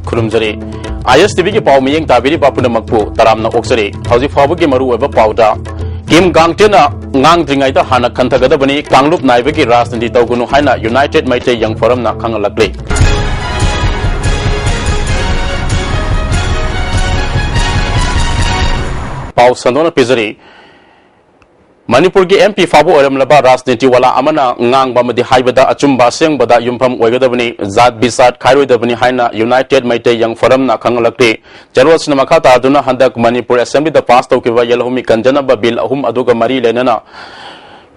खुरुमजरी ISTV की पाव मियंग ताबिरी बापुना मकपु तरामना ओक्सरी हौजी फाबु की मरु एबा पावदा किम गांगटेना ngang dringaita hana kanthagadabani Kanglup naibagi rajniti tawgunu haina United Maite Young Forum na khangalakle Pau Sandona Pizari Manipur ki MP Fabu Oramlaba Rajniti wala amana ngang bamadi haibada achumba sengbada yumpham oigadabani zat bisat khairoidabani haina United Maite Young Forum na khangalakte Jarwas namakata aduna handak Manipur Assembly da pass tawkiba yelhumi kanjanaba bill ahum aduga mari lenana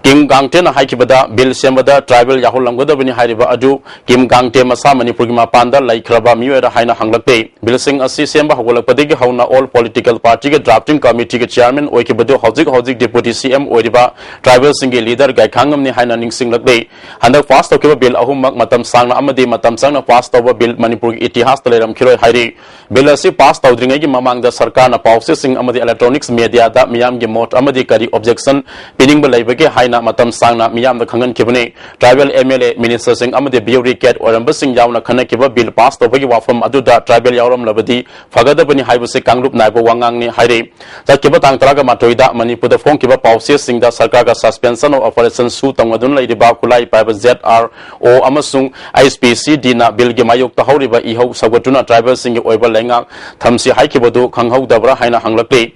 Kim Gangte na haikibada bill sembada tribal yahul lamgodabani hairiba adu Kim Gangte masa Manipur ki mapanda laikhraba miwera haina hanglakte bill sing asi semba hogolakpadegi hauna all political party ke drafting committee ke chairman oikibadu hojik deputy CM oiriba tribal singi leader gai khangam ni haina ningsing lakle handak pass tawkiba bill ahum mak matam sangna amadi matam sangna pass tawba bill Manipur ki itihas taleram khiroi hairi bill asi pass tawdringai ki mamang da sarkar na pause sing amadi electronics media da miyam gi mot amadi kari objection pining ba laibage haina matam sangna miyam da khangan kibane tribal MLA minister sing amade beauty cat oramba sing yauna khana kiba bill pass to bagi wafam aduda tribal yauram labadi fagada bani haibu se Kanglup naibo wangang ni haire ta kiba tang taraga matoida Manipur da phone kiba pause sing da sarkar ka suspension of operation su tangwadun lai riba kulai paiba ZRO amasung ISPC dina bill gi mayok ta horiba ihau sagotuna tribal sing gi oiba lenga thamsi haikibadu khanghau dabra haina hanglakle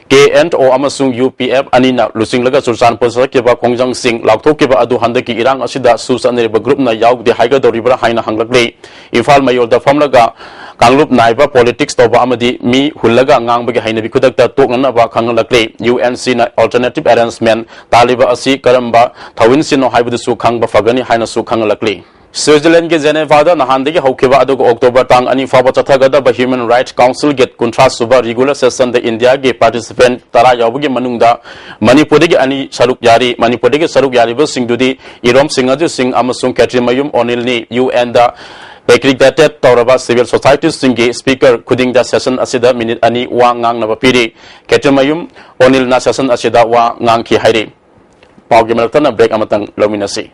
KNO amasung UPF anina lusing laga sursan posa kiba Kongjang Singh Lauktokiba adu handaki irang asida susaneriba group na yaugde haiga doribra haina hanglakle Imphal mayor da famlaga Kanglup naiba politics toba amadi mi hullaga ngangbagi haina bikudakta toknana ba khangalakle UNC na alternative arrangement taliba asi karamba thawin sino haibudu su khangba fagani haina su khangalakle Switzerland ke Geneva da nahandagi haukiba adu October tang ani faba chathagada ba Human Rights Council get kuntra suba regular session da India ge participant tara yabugi manungda Manipur ge ani saruk yari Manipur ge saruk yari ba singdudi Irom Singaju Singh amasung Katrimayum Onil ni UN da accredited Tauraba civil society singi speaker kuding da session asida minute ani wa ngang na ba piri Katrimayum Onil na session asida wa ngang ki haire pawge meltana break amatang lominasi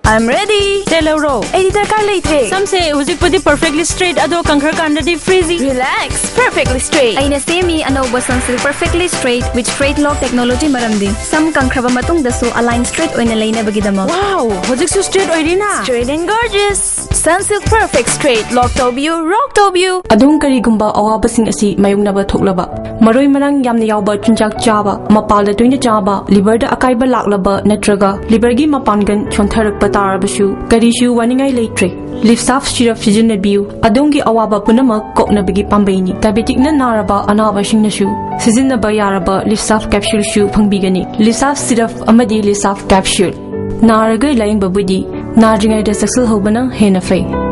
I'm ready. Telero. Editor ka late. Some say hujik pudi perfectly straight ado kankhar kandadi freezy. Relax. Perfectly straight. Aina semi anoba sunsil perfectly straight with straight lock technology maramdi. Some kankraba matung dasu align straight oina laina bagidama. Wow. Hujik su straight oirina. Straight and gorgeous. Sunsilk perfect straight. Lock to you. Rock to you. Adung kari gumba awaba sing asi mayung naba thoklaba. Maroi marang yamna yawba chunjak chaba. Mapal da tuina chaba. Liver da akaiba laklaba netraga. Liver gi mapangan chontharak Tarabashu, Garishu, Waningai Latre, Live Saf Shira Fijin Abu, Adungi Awaba Punama, Koknabigi Pambani, Diabetic Naraba, Anava Shinashu, Sizina Bayaraba, Live Saf Capsule Shoe, Pangbigani, Live Saf Siraf Amadi, Live Saf Capsule, Naraga Lying Babudi, Narjinga de Saxel Hobana, Henafay.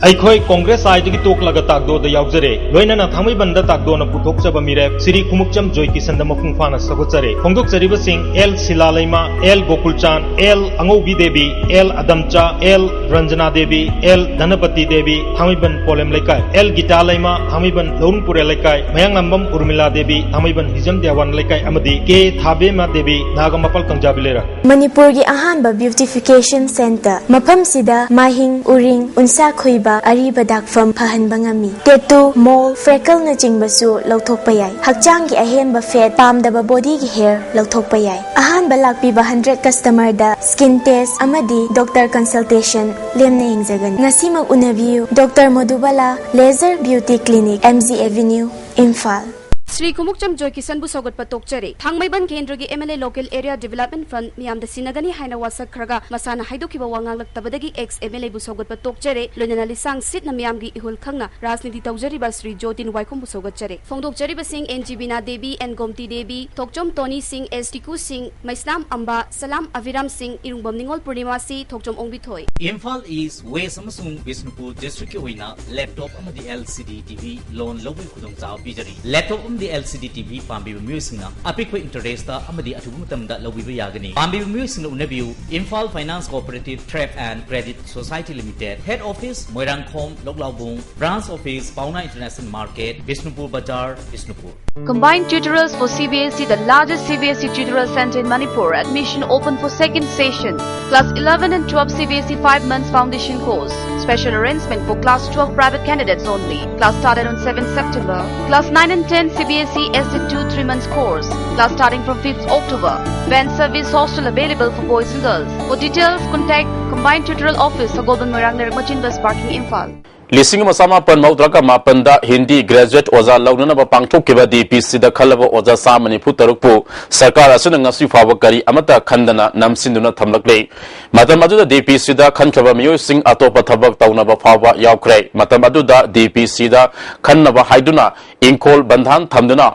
Aikoi Congress Aidi Tok Laga Tagdo the Yauzere, Loina Thami Banda Tagdo na Putok Chaba Mire, Siri Kumukcham Joy Kisan the Mokungfana Sagotsare, Hongdok Sariba Singh, El Silalema, El Gokulchan, El Angobi Devi, El Adamcha, El Ranjana Devi, El Dhanapati Devi, Thamiban Polem Lekai, El Gitalema, Thamiban Lounpure Lekai, Mayangambam Urmila Devi, Thamiban Hizam Dewan Lekai Amadi, Ke Thabema Devi, Nagamapal Kanjabilera. Manipur gi Ahanba Beautification Center, Mapam Sida, Mahing, Uring, Unsa Khoiba, Ariba Dakfam Pahan Bangami, Tattoo, Mole, Freckle na Jingbasu, Lautok Payay, Hakjang gi Ahenba Fed, Palm daba body gi hair, Lautok Payay. Ahanba Lakpiba 100 customer da, skin test, Amadi, doctor consultation, Liam na Hingzagan. Ngasi mag-unaview, Dr. Modubala, Laser Beauty Clinic, MZ Avenue, Imphal. Sri Kumukcham Joy Kisan bu sogot patok chare Thangmaiban Kendra gi MLA Local Area Development Fund miyam da sinagani haina wasak khraga masana haidokiba wangang laktabadagi ex MLA bu sogot patok chare lonana lisang sit na miyam gi ihul khangna rajniti tawjariba Sri Jotin Waikhom bu sogot chare Phongdok chariba Singh NGBina Devi and Gomti Devi Thokchom Tony Singh STQ Singh Maislam Amba Salam Aviram Singh Irungbam Ningol Purnima Si Thokchom Ongbithoi Imphal East West Samsung Bisnupur District ki oina laptop amadi LCD TV loan lobui khudong chaw bijari laptop the LCD TV Pambi Musing Apik interest Amadi Atumutam that Lobi Yagani. Pambi Musing Unabu, Imphal Finance Cooperative Trap and Credit Society Limited, Head Office Moirangkhom, Loglabung, Branch Office Pauna International Market, Bisnupur Bazaar, Bisnupur. Combined tutorials for CBSE, the largest CBSE tutorial center in Manipur. Admission open for second session. Class 11 and 12 CBSE 5 months foundation course. special arrangement for Class 12 private candidates only. Class started on 7th September. Class 9 and 10 CBSE SC2 3 months course. Class starting from 5th October. Van service hostel available for boys and girls. For details, contact Combined Tutorial Office, Golden Morang Naragmachin Bus Parking Imphal. Lising masama pan maudraka mapanda Hindi graduate oza launana ba pangthok kiba DPC da khalaba oza samani putarukpu sarkar asuna ngasi fawa kari amata khandana namsinduna thamlakle matam adu da DPC da khankhaba miyo sing atopa thabak tauna ba fawa yaukre matam adu da DPC da khannaba haiduna inkol bandhan thamduna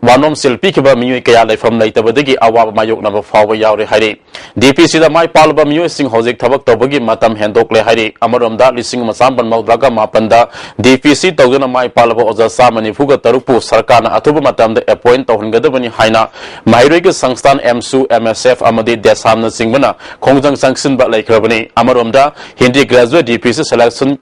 wanom selfie kiba miyo kaya laifam laitabadagi awaba mayok na ba fawa yaure haire DPC da mai palba miyo sing hojik thabak tawbagi matam hendokle haire amaramda lising masamban maudraga mapanda DPC tawduna mai palba oza samani fuga tarupu sarkana athuba matamda appoint tawhungadabani haina mairege sangstan MSU MSF amadi desamna singbana khongjang sangsin ba laikhrabani amaramda Hindi graduate DPC selection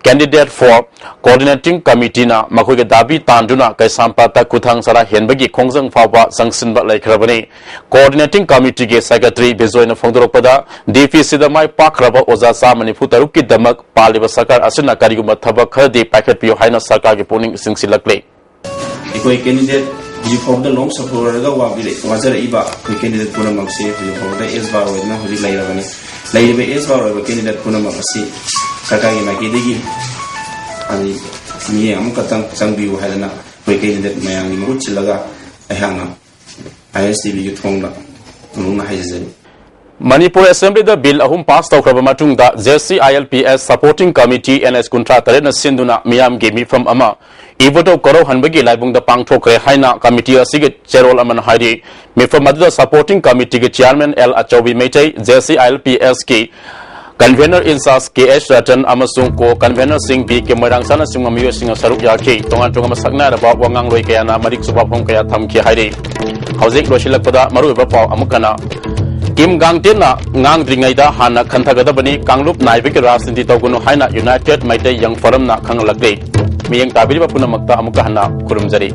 candidate for coordinating committee na makhoge dabi tanduna kai sampata kuthang sara henbagi khongjang fawa sangsin ba laikhrabani coordinating committee ge secretary bezoina phongdoropada DPC da mai pakraba oza samani futaruk ki damak paliba sarkar asina kariguma thabak khadi packet pio haina sarkar ge poning singsilakle ikoi candidate ji from the long support ga wazar iba koi candidate puna makse ji from the s bar wena hori lairabani laibe s bar wa candidate puna makasi sarkar ge makidegi ani mi am katang changbi wa halana koi candidate mayang ni mu chilaga ahana ISTV yu thongla nungna haizari Manipur Assembly the bill ahum pass tawkraba matung da JCILPS supporting committee NS kuntra tare na sinduna miyam gemi from ama ivoto koro hanbagi laibung da pangthokre haina committee asige cherol aman hairi me from the supporting committee ge chairman L Achobi Meitai JCILPS ki convener insas KH Ratan amasung ko convener sing bi ke marang sana sing mamiyo sing saruk yaki tongan tongan masakna ra ba wangang loi kaya na marik subab hong kaya thamki hairi hauzik roshilak pada maru ba paw amukana Kim Gangtin na ngang dringai da hana khanthagada Kanglup naibik rajniti tawgunu haina United Maitai Young Forum na khangalakle miyeng tabiri ba punamakta amuka hana kurumjari